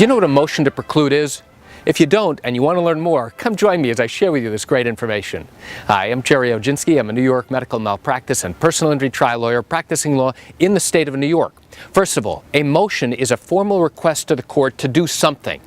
Do you know what a motion to preclude is? If you don't and you want to learn more, come join me as I share with you this great information. Hi, I'm Gerry Oginski. I'm a New York medical malpractice and personal injury trial lawyer practicing law in the state of New York. First of all, a motion is a formal request to the court to do something.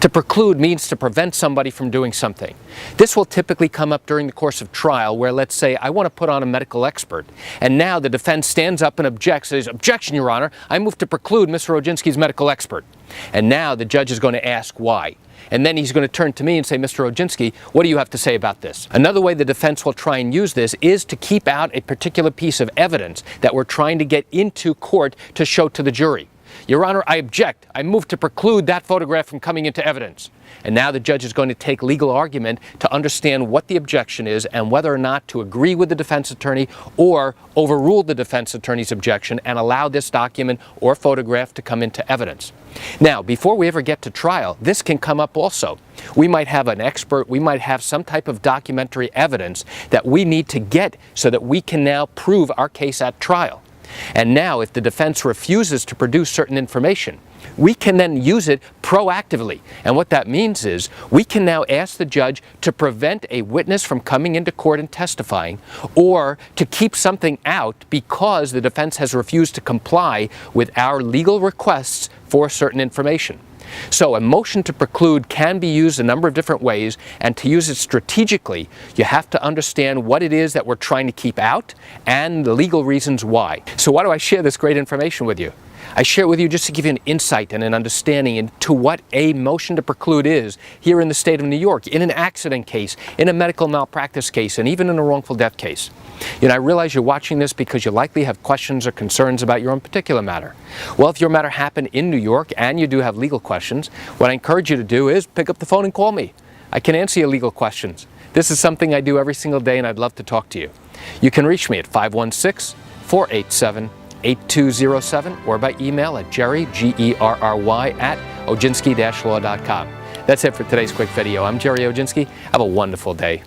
To preclude means to prevent somebody from doing something. This will typically come up during the course of trial where, let's say, I want to put on a medical expert, and now the defense stands up and objects, says, "Objection, Your Honor, I move to preclude Mr. Oginski's medical expert." And now the judge is going to ask why. And then he's going to turn to me and say, "Mr. Oginski, what do you have to say about this?" Another way the defense will try and use this is to keep out a particular piece of evidence that we're trying to get into court to show to the jury. "Your Honor, I object. I move to preclude that photograph from coming into evidence." And now the judge is going to take legal argument to understand what the objection is and whether or not to agree with the defense attorney or overrule the defense attorney's objection and allow this document or photograph to come into evidence. Now, before we ever get to trial, this can come up also. We might have an expert, we might have some type of documentary evidence that we need to get so that we can now prove our case at trial. And now, if the defense refuses to produce certain information, we can then use it proactively. And what that means is we can now ask the judge to prevent a witness from coming into court and testifying, or to keep something out because the defense has refused to comply with our legal requests for certain information. So a motion to preclude can be used a number of different ways, and to use it strategically, you have to understand what it is that we're trying to keep out and the legal reasons why. So why do I share this great information with you? I share it with you just to give you an insight and an understanding into what a motion to preclude is here in the state of New York, in an accident case, in a medical malpractice case, and even in a wrongful death case. You know, I realize you're watching this because you likely have questions or concerns about your own particular matter. Well, if your matter happened in New York and you do have legal questions, what I encourage you to do is pick up the phone and call me. I can answer your legal questions. This is something I do every single day, and I'd love to talk to you. You can reach me at 516-487-8207 or by email at Gerry, Gerry, at oginski-law.com. That's it for today's quick video. I'm Gerry Oginski. Have a wonderful day.